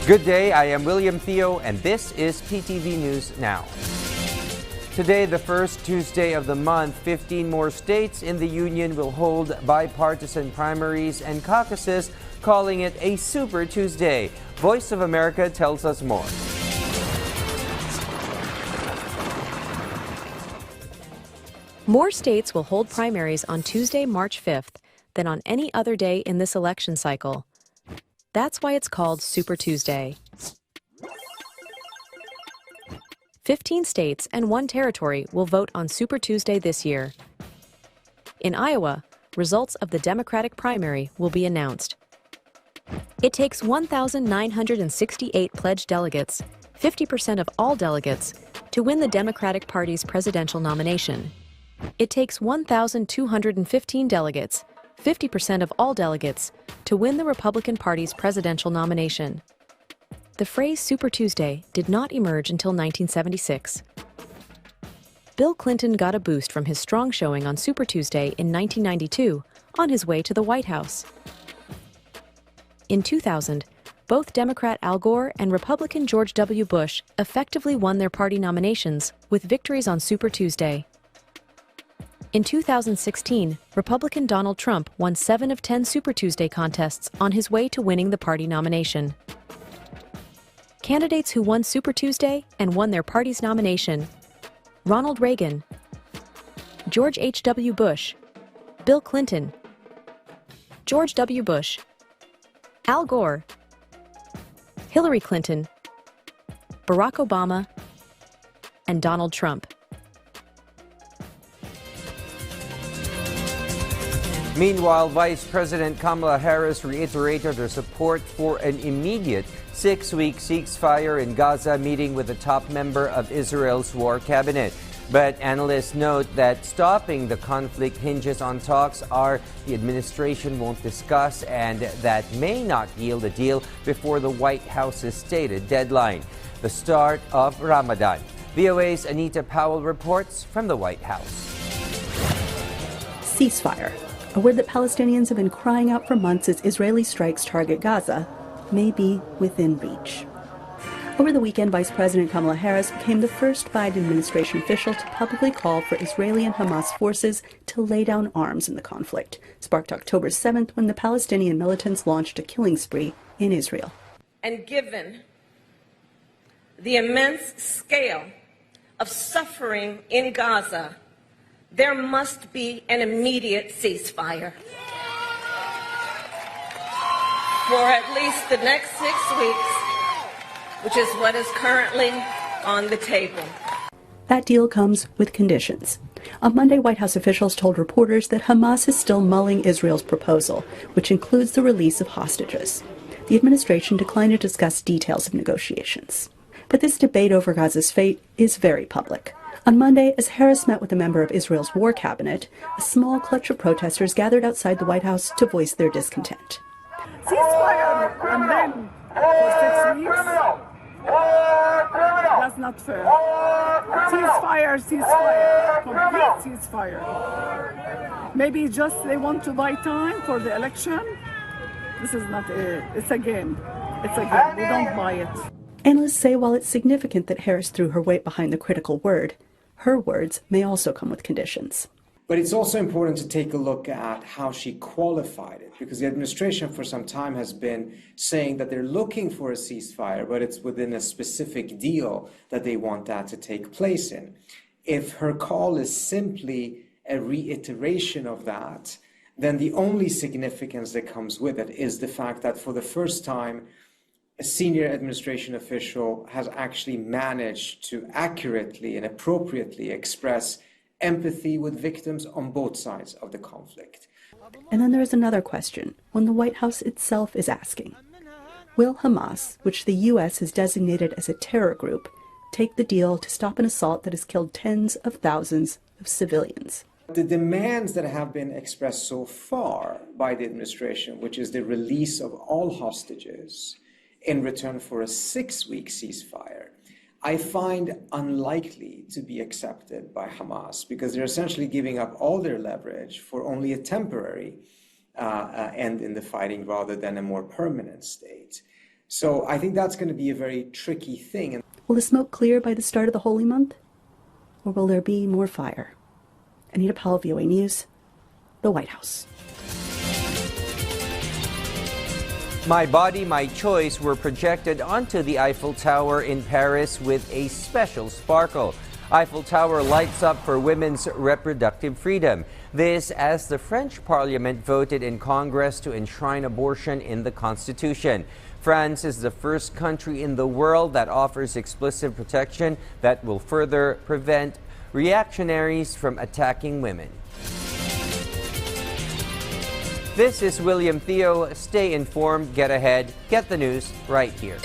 Good day, I am William Theo, and this is PTV News Now. Today, the first Tuesday of the month, 15 more states in the Union will hold bipartisan primaries and caucuses, calling it a Super Tuesday. Voice of America tells us more. More states will hold primaries on Tuesday, March 5th than on any other day in this election cycle. That's why it's called Super Tuesday. 15 states and 1 territory will vote on Super Tuesday this year. In Iowa, results of the Democratic primary will be announced. It takes 1,968 pledged delegates, 50% of all delegates, to win the Democratic Party's presidential nomination. It takes 1,215 delegates, 50% of all delegates, to win the Republican Party's presidential nomination. The phrase Super Tuesday did not emerge until 1976. Bill Clinton got a boost from his strong showing on Super Tuesday in 1992 on his way to the White House. In 2000, both Democrat Al Gore and Republican George W. Bush effectively won their party nominations with victories on Super Tuesday. In 2016, Republican Donald Trump won 7 of 10 Super Tuesday contests on his way to winning the party nomination. Candidates who won Super Tuesday and won their party's nomination: Ronald Reagan, George H.W. Bush, Bill Clinton, George W. Bush, Al Gore, Hillary Clinton, Barack Obama, and Donald Trump. Meanwhile, Vice President Kamala Harris reiterated her support for an immediate 6-week ceasefire in Gaza, meeting with a top member of Israel's war cabinet. But analysts note that stopping the conflict hinges on talks the administration won't discuss and that may not yield a deal before the White House's stated deadline, the start of Ramadan. VOA's Anita Powell reports from the White House. Ceasefire, a word that Palestinians have been crying out for months as Israeli strikes target Gaza, may be within reach. Over the weekend, Vice President Kamala Harris became the first Biden administration official to publicly call for Israeli and Hamas forces to lay down arms in the conflict, sparked October 7th when the Palestinian militants launched a killing spree in Israel. And given the immense scale of suffering in Gaza, there must be an immediate ceasefire. For at least the next 6 weeks, which is what is currently on the table. That deal comes with conditions. On Monday, White House officials told reporters that Hamas is still mulling Israel's proposal, which includes the release of hostages. The administration declined to discuss details of negotiations. But this debate over Gaza's fate is very public. On Monday, as Harris met with a member of Israel's war cabinet, a small clutch of protesters gathered outside the White House to voice their discontent. Ceasefire and then for 6 weeks? That's not fair. Ceasefire, complete ceasefire. Maybe just they want to buy time for the election? This is not it's a game. It's a game. We don't buy it. Analysts say while it's significant that Harris threw her weight behind the critical word, her words may also come with conditions. But it's also important to take a look at how she qualified it, because the administration for some time has been saying that they're looking for a ceasefire, but it's within a specific deal that they want that to take place in. If her call is simply a reiteration of that, then the only significance that comes with it is the fact that for the first time, a senior administration official has actually managed to accurately and appropriately express empathy with victims on both sides of the conflict. And then there's another question, one the White House itself is asking. Will Hamas, which the U.S. has designated as a terror group, take the deal to stop an assault that has killed tens of thousands of civilians? The demands that have been expressed so far by the administration, which is the release of all hostages in return for a 6-week ceasefire, I find unlikely to be accepted by Hamas, because they're essentially giving up all their leverage for only a temporary end in the fighting rather than a more permanent state. So I think that's going to be a very tricky thing. Will the smoke clear by the start of the Holy Month? Or will there be more fire? Anita Powell, VOA News, the White House. My Body, My Choice were projected onto the Eiffel Tower in Paris with a special sparkle. Eiffel Tower lights up for women's reproductive freedom. This as the French Parliament voted in Congress to enshrine abortion in the Constitution. France is the first country in the world that offers explicit protection that will further prevent reactionaries from attacking women. This is William Theo. Stay informed, get ahead, get the news right here.